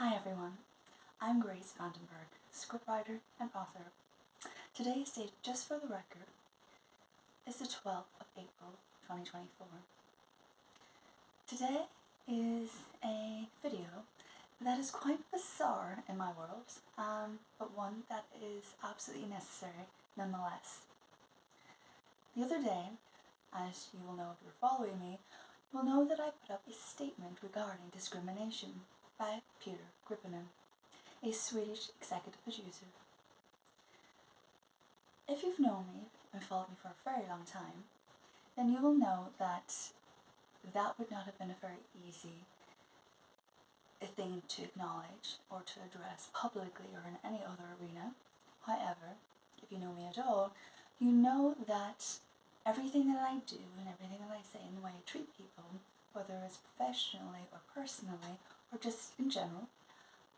Hi everyone, I'm Grace Vandenberg, scriptwriter and author. Today's date, just for the record, is the 12th of April 2024. Today is a video that is quite bizarre in my world, but one that is absolutely necessary nonetheless. The other day, as you will know if you're following me, you will know that I put up a statement regarding discrimination by Peter Grippinen, a Swedish executive producer. If you've known me and followed me for a very long time, then you will know that that would not have been a very easy thing to acknowledge or to address publicly or in any other arena. However, if you know me at all, you know that everything that I do and everything that I say and the way I treat people, whether it's professionally or personally or just in general,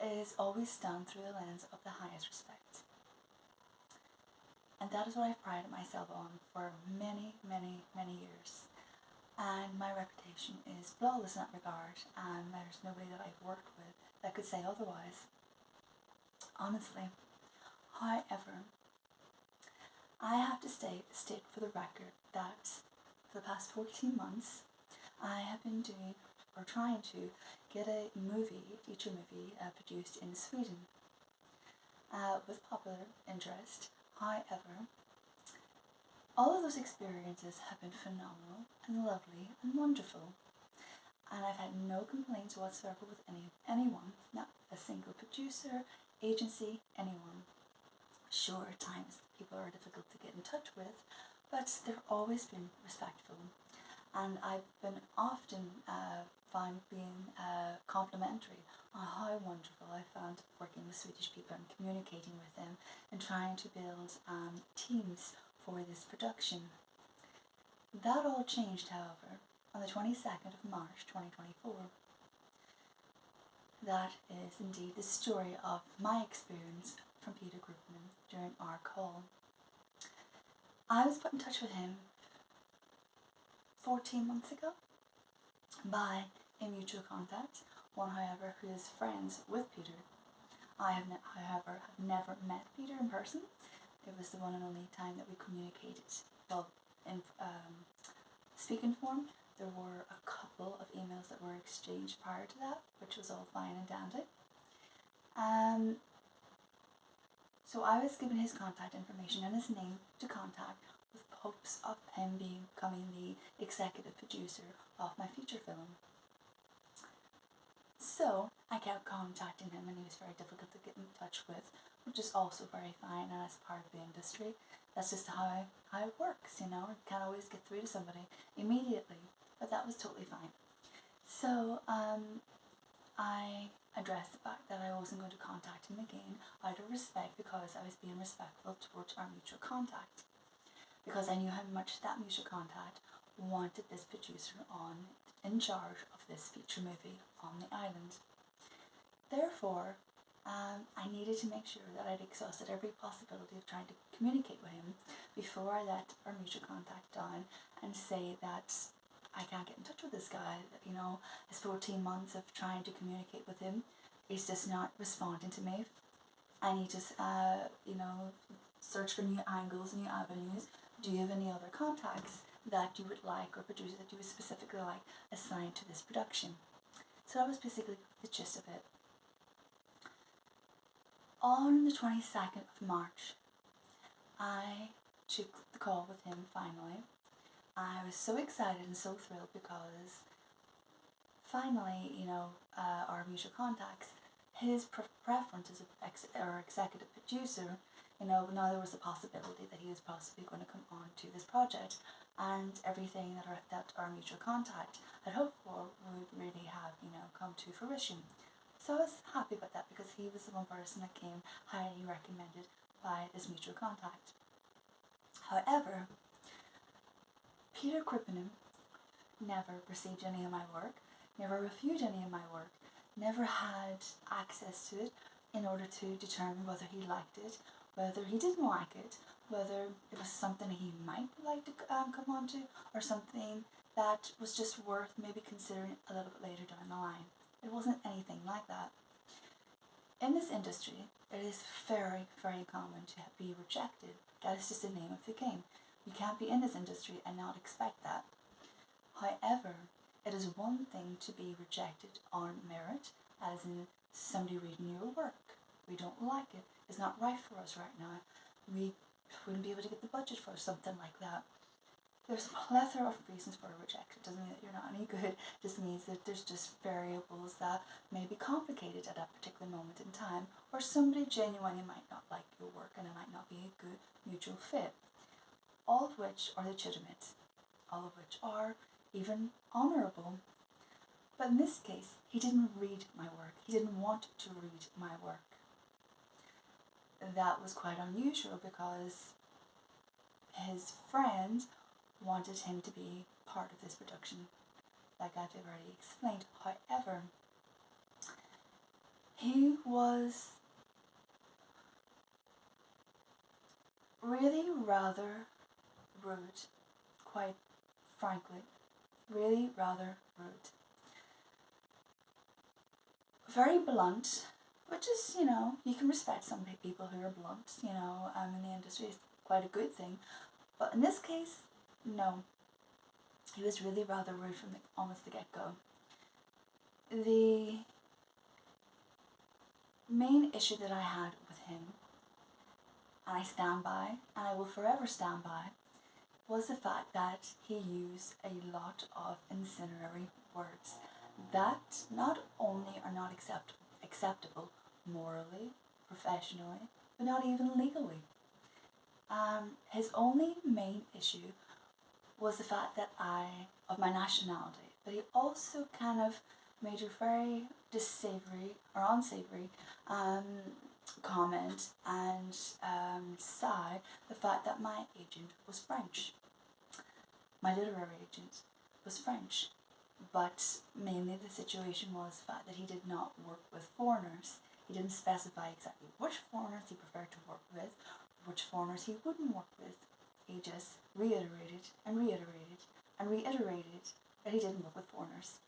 is always done through the lens of the highest respect. And that is what I've prided myself on for many, many, many years. And my reputation is flawless in that regard, and there's nobody that I've worked with that could say otherwise, honestly. However, I have to state for the record that for the past 14 months, I have been trying to get a feature movie produced in Sweden with popular interest. However, all of those experiences have been phenomenal and lovely and wonderful, and I've had no complaints whatsoever with anyone, not a single producer, agency, anyone. Sure, at times people are difficult to get in touch with, but they've always been respectful, and I've been often found being complimentary on how wonderful I found working with Swedish people and communicating with them and trying to build teams for this production. That all changed, however, on the 22nd of March 2024. That is indeed the story of my experience from Peter Grippinen during our call. I was put in touch with him 14 months ago by a mutual contact, one however who is friends with Peter. I have however never met Peter in person. It was the one and only time that we communicated, well, in speaking form. There were a couple of emails that were exchanged prior to that, which was all fine and dandy. So I was given his contact information and his name to contact with hopes of him becoming the executive producer of my feature film. So I kept contacting him and he was very difficult to get in touch with, which is also very fine, and as part of the industry, that's just how it works, you know. You can't always get through to somebody immediately, but that was totally fine. So I addressed the fact that I wasn't going to contact him again out of respect, because I was being respectful towards our mutual contact, because I knew how much that mutual contact wanted this producer in charge of this feature movie on the island. Therefore, I needed to make sure that I'd exhausted every possibility of trying to communicate with him before I let our mutual contact down and say that I can't get in touch with this guy. You know, it's 14 months of trying to communicate with him. He's just not responding to me. I need to, search for new angles, new avenues. Do you have any other contacts that you would like, or producers that you would specifically like assigned to this production? So that was basically the gist of it. On the 22nd of March, I took the call with him finally. I was so excited and so thrilled because finally, our mutual contacts, his preference as an executive producer, now there was a possibility that he was possibly going to come on to this project, and everything that our mutual contact had hoped for would really have, come to fruition. So I was happy about that, because he was the one person that came highly recommended by this mutual contact. However, Peter Grippinen never received any of my work, never reviewed any of my work, never had access to it in order to determine whether he liked it, whether he didn't like it, whether it was something he might like to come on to, or something that was just worth maybe considering a little bit later down the line. It wasn't anything like that. In this industry, it is very, very common to be rejected. That is just the name of the game. You can't be in this industry and not expect that. However, it is one thing to be rejected on merit, as in somebody reading your work. We don't like it. It's not right for us right now. We wouldn't be able to get the budget for something like that. There's a plethora of reasons for a rejection. It doesn't mean that you're not any good. It just means that there's just variables that may be complicated at that particular moment in time, or somebody genuinely might not like your work and it might not be a good mutual fit. All of which are legitimate. All of which are even honourable. But in this case, he didn't read my work. He didn't want to read my work. That was quite unusual because his friend wanted him to be part of this production, like I've already explained. However, he was really rather rude, quite frankly. Really rather rude. Very blunt, which is, you can respect some people who are blunt, in the industry. It's quite a good thing. But in this case, no. He was really rather rude from almost the get-go. The main issue that I had with him, and I stand by, and I will forever stand by, was the fact that he used a lot of incendiary words that not only are not acceptable morally, professionally, but not even legally. His only main issue was the fact that of my nationality, but he also kind of made a very unsavory comment and sigh the fact that my agent was French. My literary agent was French, but mainly the situation was the fact that he did not work with foreigners. He didn't specify exactly which foreigners he preferred to work with, which foreigners he wouldn't work with. He just reiterated that he didn't work with foreigners.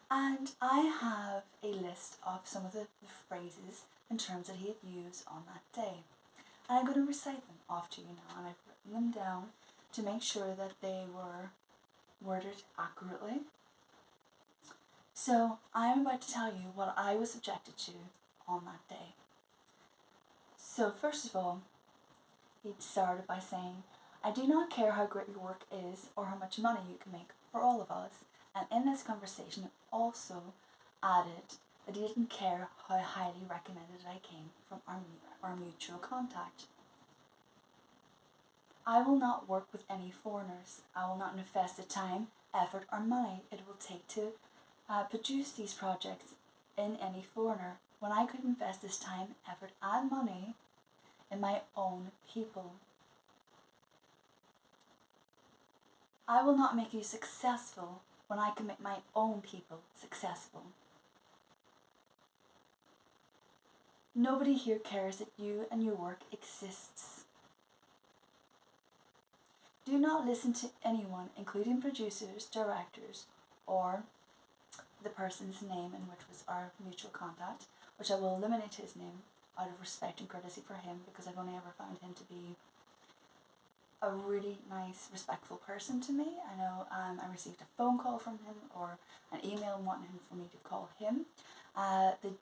And I have a list of some of the phrases and terms that he had used on that day. And I'm going to recite them off to you now, and I've written them down to make sure that they were worded accurately. So I'm about to tell you what I was subjected to on that day. So first of all, he started by saying, "I do not care how great your work is or how much money you can make for all of us." And in this conversation, he also added that he didn't care how highly recommended I came from our mutual contact. "I will not work with any foreigners. I will not invest the time, effort, or money it will take to produce these projects in any foreigner when I could invest this time, effort, and money in my own people. I will not make you successful when I can make my own people successful. Nobody here cares that you and your work exists. Do not listen to anyone, including producers, directors, or the person's name in which was our mutual contact, which I will eliminate his name out of respect and courtesy for him, because I've only ever found him to be a really nice, respectful person to me. I know I received a phone call from him or an email wanting him for me to call him. The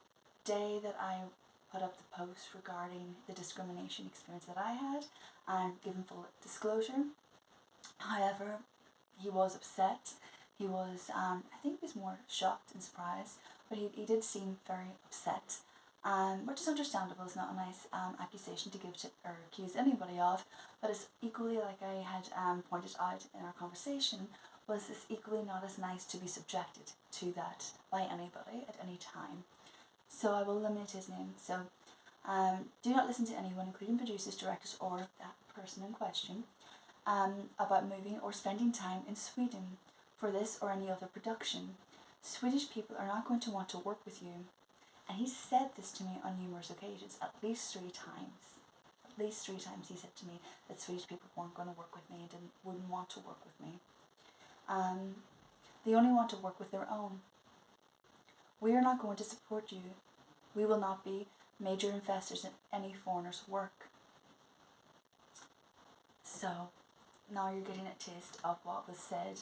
day that I put up the post regarding the discrimination experience that I had and given full disclosure. However, he was upset. He was, I think he was more shocked and surprised, but he did seem very upset. Which is understandable. It's not a nice accusation to give to or accuse anybody of, but it's equally, like I had pointed out in our conversation, was it's equally not as nice to be subjected to that by anybody at any time. So I will eliminate his name. So do not listen to anyone, including producers, directors, or that person in question, about moving or spending time in Sweden for this or any other production. Swedish people are not going to want to work with you. And he said this to me on numerous occasions, at least 3 times. At least 3 times he said to me that Swedish people weren't going to work with me and wouldn't want to work with me. They only want to work with their own. We are not going to support you. We will not be major investors in any foreigner's work. So now you're getting a taste of what was said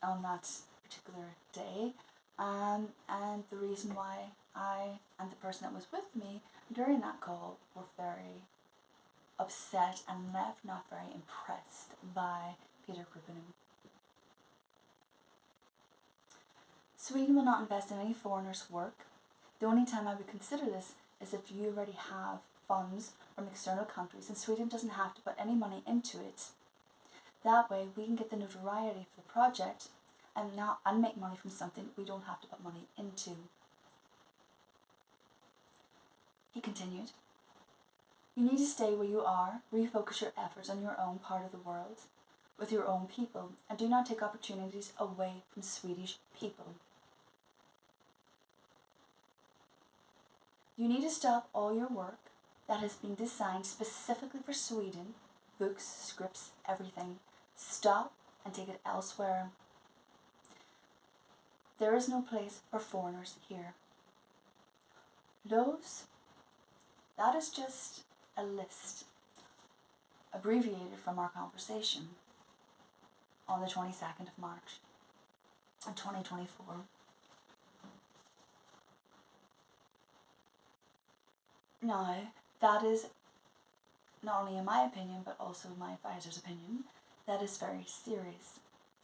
on that particular day, and the reason why I and the person that was with me during that call were very upset and left not very impressed by Peter Kruppinen. Sweden will not invest in any foreigners' work. The only time I would consider this is if you already have funds from external countries and Sweden doesn't have to put any money into it. That way we can get the notoriety for the project and make money from something we don't have to put money into. He continued, you need to stay where you are, refocus your efforts on your own part of the world, with your own people, and do not take opportunities away from Swedish people. You need to stop all your work that has been designed specifically for Sweden, books, scripts, everything. Stop and take it elsewhere. There is no place for foreigners here. That is just a list, abbreviated from our conversation on the 22nd of March in 2024. Now, that is not only in my opinion, but also my advisor's opinion, that is very serious,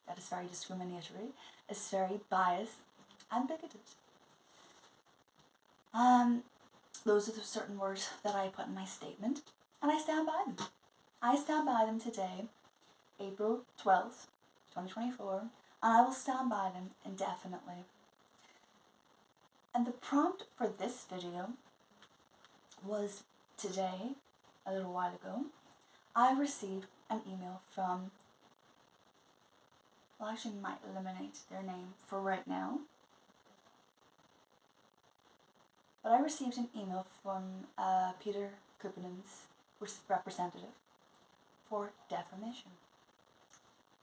that is very discriminatory, it's very biased and bigoted. Those are the certain words that I put in my statement, and I stand by them. I stand by them today, April 12th, 2024, and I will stand by them indefinitely. And the prompt for this video was today, a little while ago. I received an email from, well, actually might eliminate their name for right now, but I received an email from Peter Kuppinen's representative for defamation.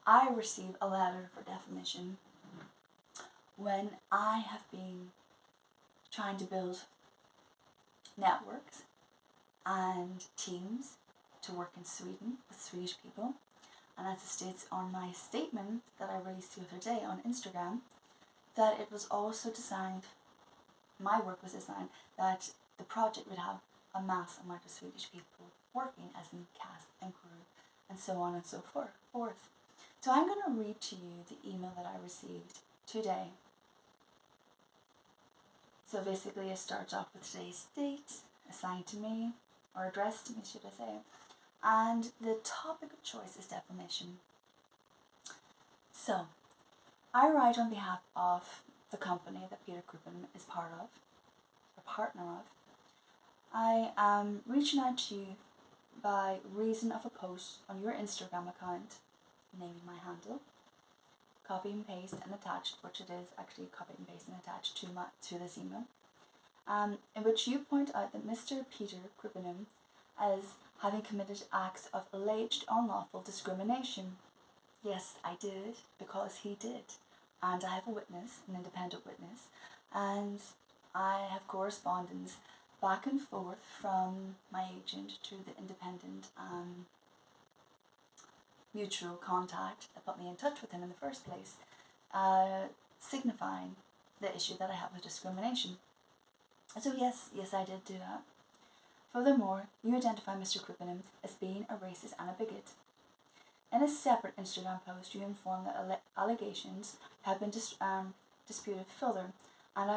I received a letter for defamation when I have been trying to build networks and teams to work in Sweden with Swedish people, and as it states on my statement that I released the other day on Instagram, that it was also designed, my work was designed, that the project would have a mass amount of Swedish people working, as in cast and crew, and so on and so forth. So I'm going to read to you the email that I received today. So basically it starts off with today's date, assigned to me, or addressed to me, should I say, and the topic of choice is defamation. So, I write on behalf of the company that Peter Kruppinen is part of, or partner of. I am reaching out to you by reason of a post on your Instagram account, naming my handle, copy and paste and attached, which it is actually copied and pasted and attached to this email, in which you point out that Mr. Peter Kruppinen as having committed acts of alleged unlawful discrimination. Yes, I did, because he did. And I have a witness, an independent witness, and I have correspondence back and forth from my agent to the independent mutual contact that put me in touch with him in the first place, signifying the issue that I have with discrimination. So yes, I did do that. Furthermore, you identify Mr. Kruppinen as being a racist and a bigot. In a separate Instagram post, you inform that allegations have been distributed further, and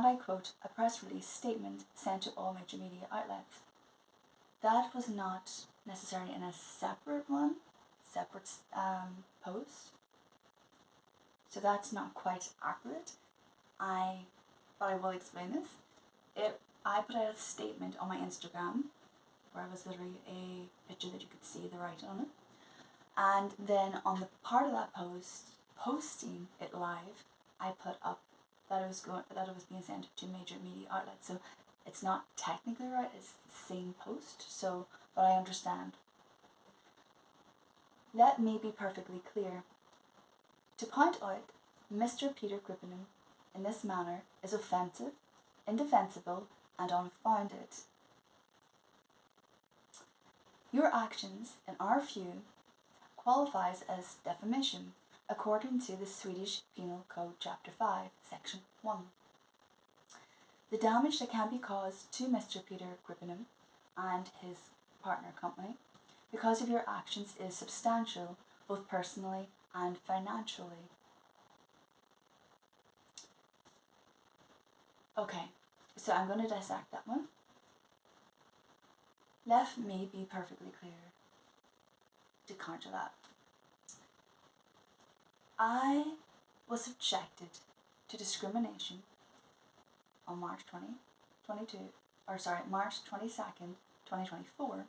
I quote, a press release statement sent to all major media outlets. That was not necessarily in a separate post, so that's not quite accurate. But I will explain this. I put out a statement on my Instagram where it was literally a picture that you could see the writing on it, and then on the part of that post, posting it live, I put up that it was being sent to major media outlets. So it's not technically right; it's the same post. So, but I understand. Let me be perfectly clear. To point out Mr. Peter Kruppinen in this manner is offensive, indefensible, and unfounded. Your actions, in our view, qualifies as defamation according to the Swedish Penal Code Chapter 5, Section 1. The damage that can be caused to Mr. Peter Gripenum and his partner company because of your actions is substantial, both personally and financially. Okay, so I'm going to dissect that one. Let me be perfectly clear to counter that. I was subjected to discrimination on March 22nd, 2024.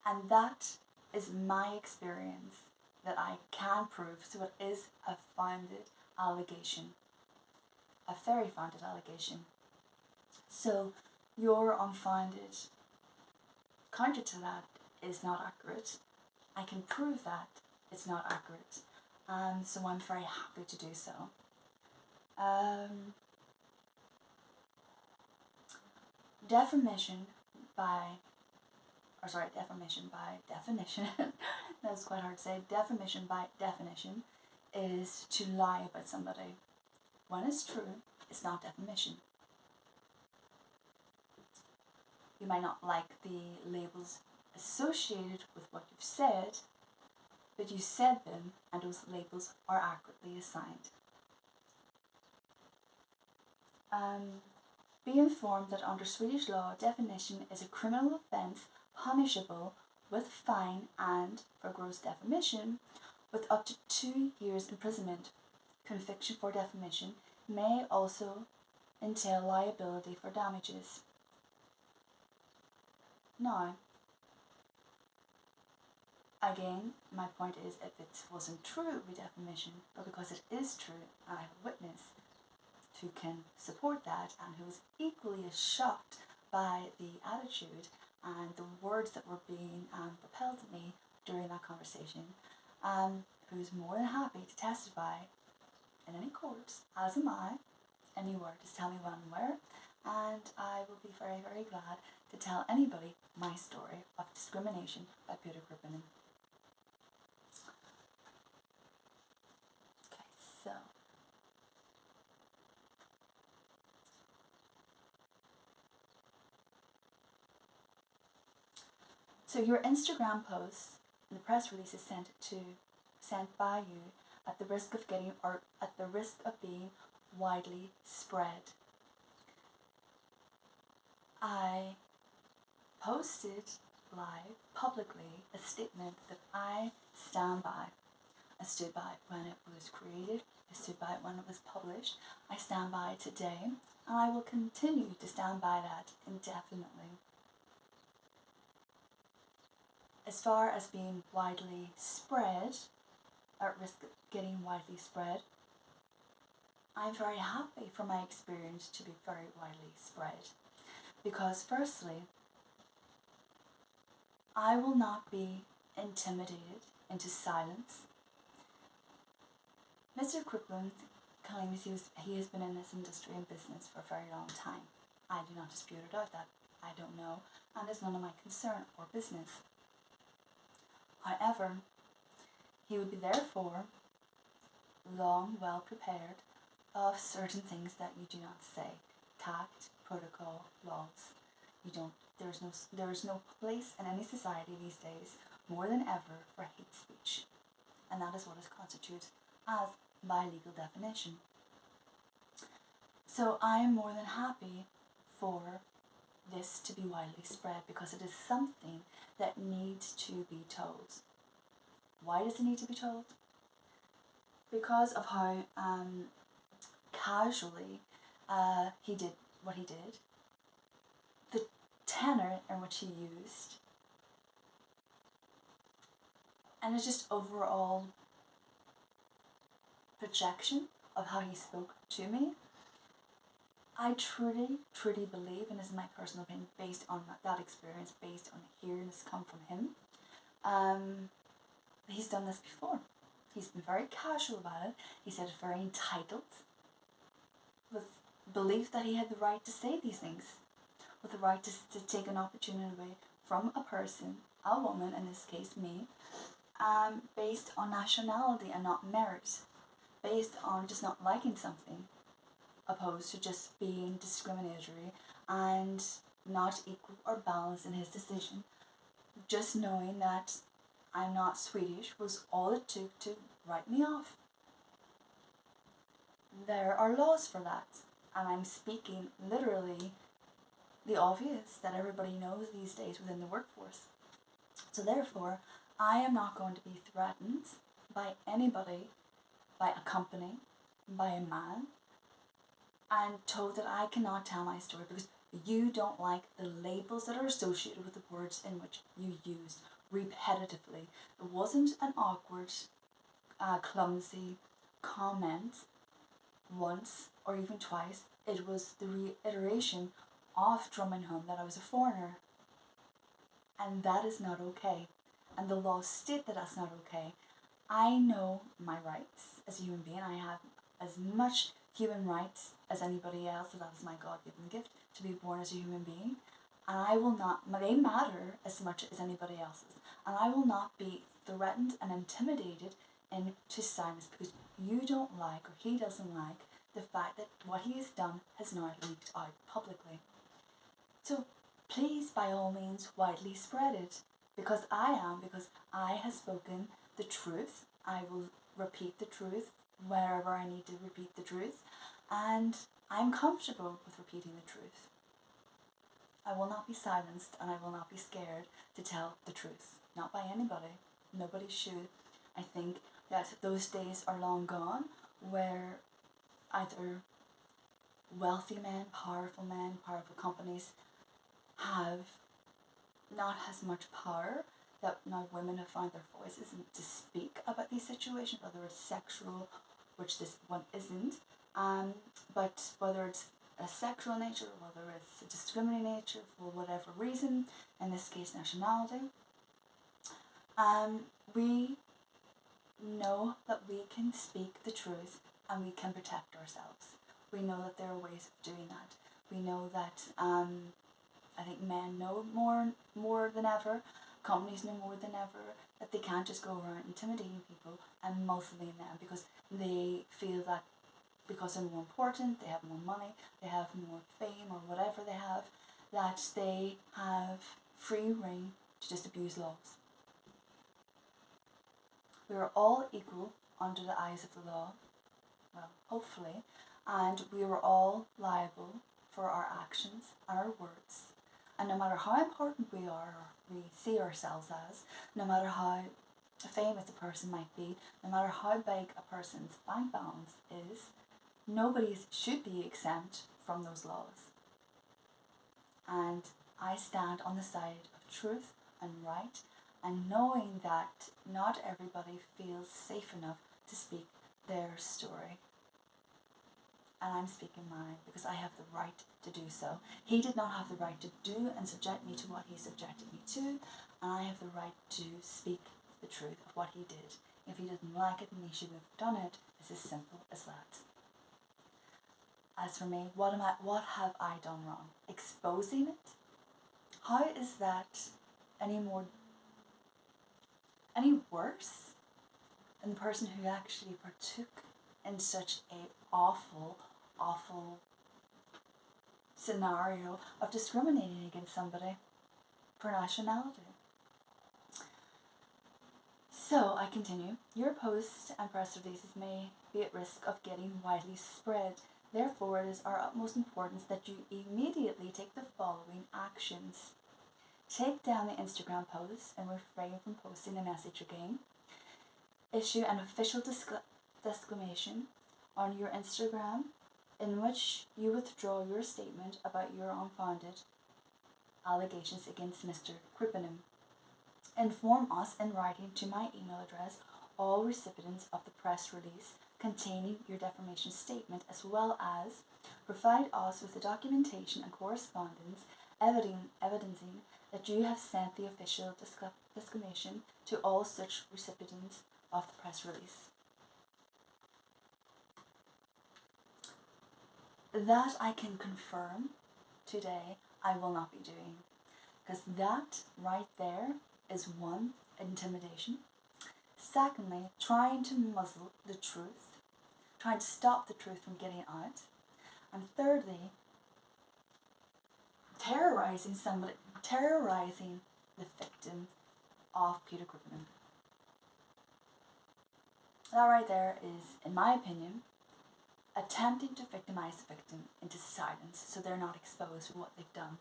And that is my experience that I can prove. So it is a founded allegation, a very founded allegation. So your unfounded counter to that is not accurate. I can prove that it's not accurate. So I'm very happy to do so. Defamation by definition, that's quite hard to say. Defamation by definition is to lie about somebody. When it's true, it's not defamation. You might not like the labels associated with what you've said, but you said them and those labels are accurately assigned. Be informed that under Swedish law, defamation is a criminal offence punishable with fine and, for gross defamation, with up to 2 years imprisonment. Conviction for defamation may also entail liability for damages. Now, again, my point is if it wasn't true, it would be defamation, but because it is true, and I have a witness who can support that and who was equally as shocked by the attitude and the words that were being propelled at me during that conversation, who's more than happy to testify in any court, as am I, anywhere, just tell me when and where, and I will be very, very glad to tell anybody my story of discrimination by Peter Gripenum. Okay, so your Instagram posts and the press release is sent by you at the risk of being widely spread. I posted live publicly a statement that I stand by. I stood by it when it was created. I stood by it when it was published. I stand by it today, and I will continue to stand by that indefinitely. As far as being widely spread, at risk of getting widely spread, I'm very happy for my experience to be very widely spread. Because firstly, I will not be intimidated into silence. Mr. Gripenum claims he has been in this industry and business for a very long time. I do not dispute or doubt that. I don't know, and it's none of my concern or business. However, he would be therefore long well prepared of certain things that you do not say. Tact, protocol, laws. There is no place in any society these days more than ever for hate speech. And that is what is constituted as by legal definition. So I am more than happy for this to be widely spread because it is something that needs to be told. Why does it need to be told? Because of how casually he did what he did, the tenor in which he used, and it's just overall projection of how he spoke to me. I truly, truly believe, and this is my personal opinion, based on that experience, based on hearing this come from him, he's done this before. He's been very casual about it. He said it's very entitled, with believed that he had the right to say these things, with the right to take an opportunity away from a person, a woman in this case, me, based on nationality and not merit, based on just not liking something, opposed to just being discriminatory and not equal or balanced in his decision. Just knowing that I'm not Swedish was all it took to write me off. There are laws for that, and I'm speaking literally the obvious that everybody knows these days within the workforce. So therefore, I am not going to be threatened by anybody, by a company, by a man, and told that I cannot tell my story because you don't like the labels that are associated with the words in which you used repetitively. It wasn't an awkward, clumsy comment once or even twice. It was the reiteration of drumming home that I was a foreigner. And that is not okay. And the laws state that that's not okay. I know my rights as a human being. I have as much human rights as anybody else. That is my God-given gift, to be born as a human being. And I will not, they matter as much as anybody else's. And I will not be threatened and intimidated into silence because you don't like, or he doesn't like, the fact that what he has done has not leaked out publicly. So please, by all means, widely spread it, because I have spoken the truth. I will repeat the truth wherever I need to repeat the truth, and I'm comfortable with repeating the truth. I will not be silenced, and I will not be scared to tell the truth. Not by anybody. Nobody should. I think that those days are long gone where either wealthy men, powerful companies have not as much power, that now women have found their voices and to speak about these situations, whether it's sexual, which this one isn't, but whether it's a sexual nature, or whether it's a discriminating nature for whatever reason, in this case nationality, we know that we can speak the truth and we can protect ourselves. We know that there are ways of doing that. We know that I think men know more than ever, companies know more than ever, that they can't just go around intimidating people and muzzling them because they feel that because they're more important, they have more money, they have more fame or whatever they have, that they have free rein to just abuse laws. We are all equal under the eyes of the law, well, hopefully, and we are all liable for our actions and our words. And no matter how important we are, or we see ourselves as, no matter how famous a person might be, no matter how big a person's bank balance is, nobody should be exempt from those laws. And I stand on the side of truth and right, and knowing that not everybody feels safe enough to speak their story. And I'm speaking mine because I have the right to do so. He did not have the right to do and subject me to what he subjected me to, and I have the right to speak the truth of what he did. If he didn't like it, then he shouldn't have done it. It's as simple as that. As for me, what have I done wrong? Exposing it? How is that any worse than the person who actually partook in such a awful scenario of discriminating against somebody for nationality? So I continue. Your posts and press releases may be at risk of getting widely spread. Therefore, it is our utmost importance that you immediately take the following actions. Take down the Instagram post and refrain from posting the message again. Issue an official disclamation on your Instagram in which you withdraw your statement about your unfounded allegations against Mr. Krippanen. Inform us in writing to my email address all recipients of the press release containing your defamation statement, as well as provide us with the documentation and correspondence evidencing that you have sent the official disclamation to all such recipients of the press release. that I can confirm today I will not be doing. Because that right there is one, intimidation. Secondly, trying to muzzle the truth, trying to stop the truth from getting out. And thirdly, terrorizing the victim of Peter Griffin. That right there is, in my opinion, attempting to victimize the victim into silence so they're not exposed for what they've done.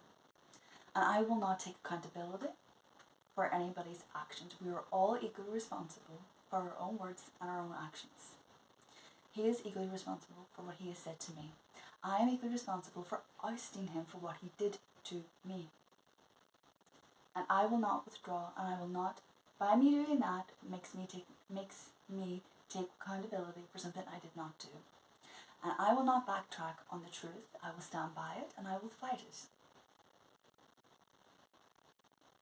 And I will not take accountability for anybody's actions. We are all equally responsible for our own words and our own actions. He is equally responsible for what he has said to me. I am equally responsible for ousting him for what he did to me. And I will not withdraw, and I will not, by me doing that, makes me take accountability for something I did not do. And I will not backtrack on the truth. I will stand by it, and I will fight it.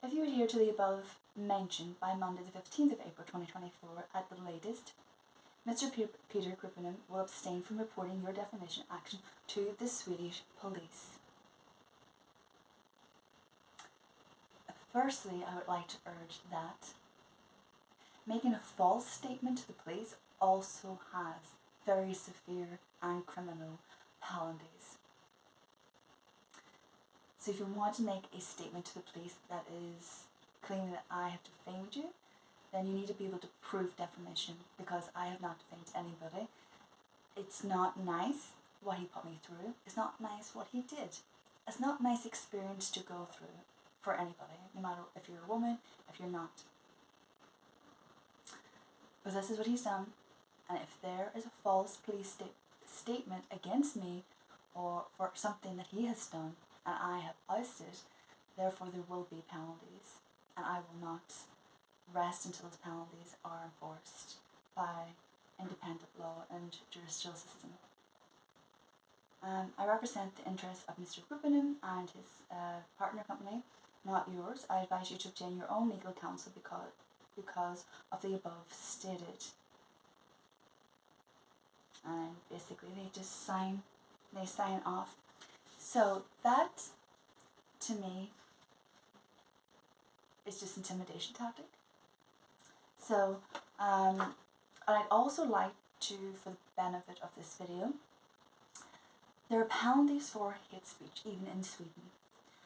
If you adhere to the above mentioned by Monday the 15th of April 2024 at the latest, Mr. Peter Griffin will abstain from reporting your defamation action to the Swedish police. Firstly, I would like to urge that making a false statement to the police also has very severe and criminal penalties. So if you want to make a statement to the police that is claiming that I have defamed you, then you need to be able to prove defamation, because I have not defamed anybody. It's not nice what he put me through. It's not nice what he did. It's not a nice experience to go through for anybody, no matter if you're a woman, if you're not. But this is what he's done, and if there is a false police statement against me or for something that he has done and I have ousted, therefore there will be penalties, and I will not rest until those penalties are enforced by independent law and judicial system. I represent the interests of Mr. Griffin and his partner company, not yours. I advise you to obtain your own legal counsel because of the above stated. And basically they sign off. So that, to me, is just intimidation tactic. So I'd also like to, for the benefit of this video, there are penalties for hate speech even in Sweden,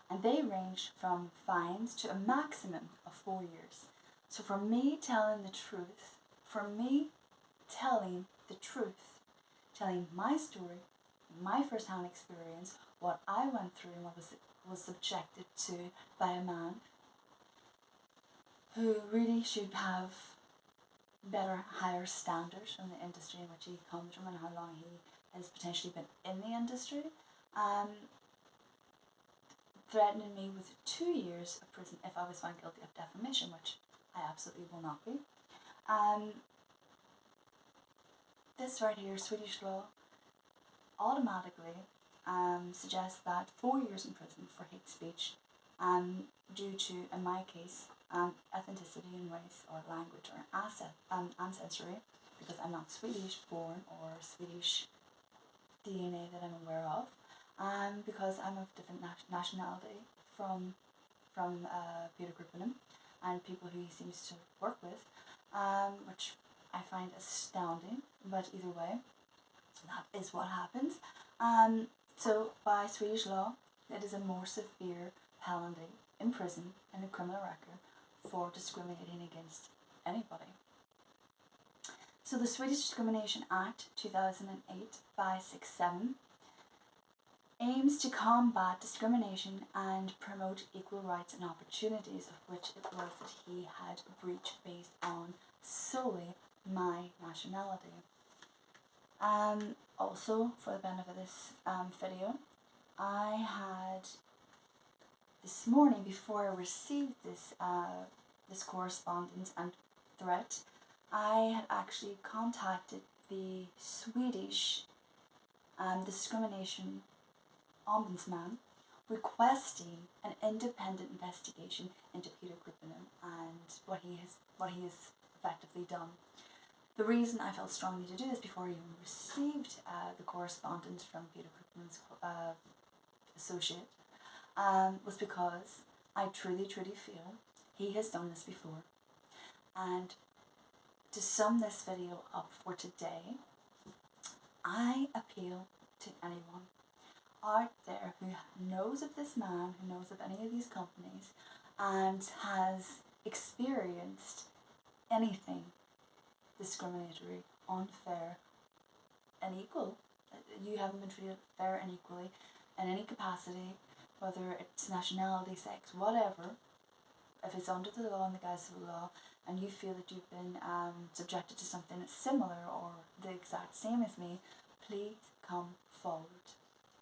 and they range from fines to a maximum of 4 years. So for me telling the truth, telling my story, my first-hand experience, what I went through and what was subjected to by a man who really should have better, higher standards from the industry in which he comes from and how long he has potentially been in the industry, threatening me with 2 years of prison if I was found guilty of defamation, which I absolutely will not be. This right here, Swedish law, automatically suggests that 4 years in prison for hate speech, due to, in my case, ethnicity in race or language or ancestry, because I'm not Swedish born or Swedish DNA that I'm aware of, because I'm of different nationality from Peter Griffin and people who he seems to work with, which I find astounding, but either way, that is what happens. So by Swedish law, it is a more severe penalty in prison and a criminal record for discriminating against anybody. So the Swedish Discrimination Act 2008-567 aims to combat discrimination and promote equal rights and opportunities, of which it was that he had breached based on solely my nationality. Also, for the benefit of this video, I had this morning, before I received this correspondence and threat, I had actually contacted the Swedish Discrimination Ombudsman requesting an independent investigation into Peter Griffin and what he has effectively done. The reason I felt strongly to do this before I even received the correspondence from Peter Koopman's associate was because I truly feel he has done this before. And to sum this video up for today, I appeal to anyone out there who knows of this man, who knows of any of these companies, and has experienced anything discriminatory, unfair, unequal. You haven't been treated fair and equally in any capacity, whether it's nationality, sex, whatever. If it's under the law and the guise of the law, and you feel that you've been subjected to something that's similar or the exact same as me, please come forward.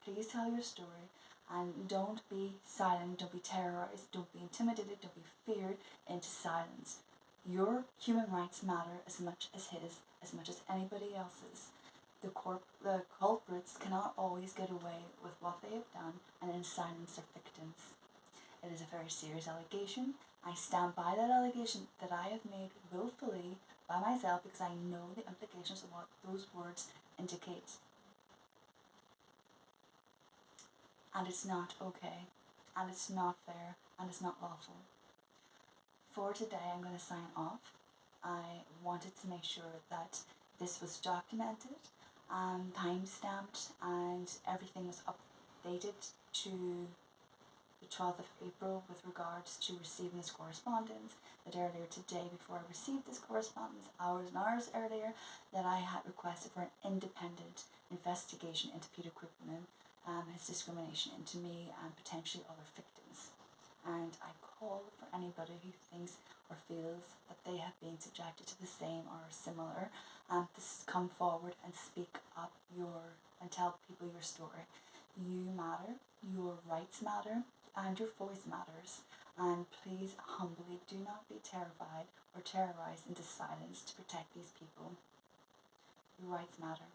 Please tell your story, and don't be silent, don't be terrorized, don't be intimidated, don't be feared into silence. Your human rights matter as much as his, as much as anybody else's. The culprits cannot always get away with what they have done and then silence their victims. It is a very serious allegation. I stand by that allegation that I have made willfully by myself because I know the implications of what those words indicate. And it's not okay, and it's not fair, and it's not lawful. For today, I'm going to sign off. I wanted to make sure that this was documented, time-stamped, and everything was updated to the 12th of April with regards to receiving this correspondence, that earlier today, before I received this correspondence, hours and hours earlier, that I had requested for an independent investigation into Peter Koopman, his discrimination, into me and potentially other victims. And I call for anybody who thinks or feels that they have been subjected to the same or similar, to come forward and speak up and tell people your story. You matter, your rights matter, and your voice matters. And please, humbly, do not be terrified or terrorized into silence to protect these people. Your rights matter.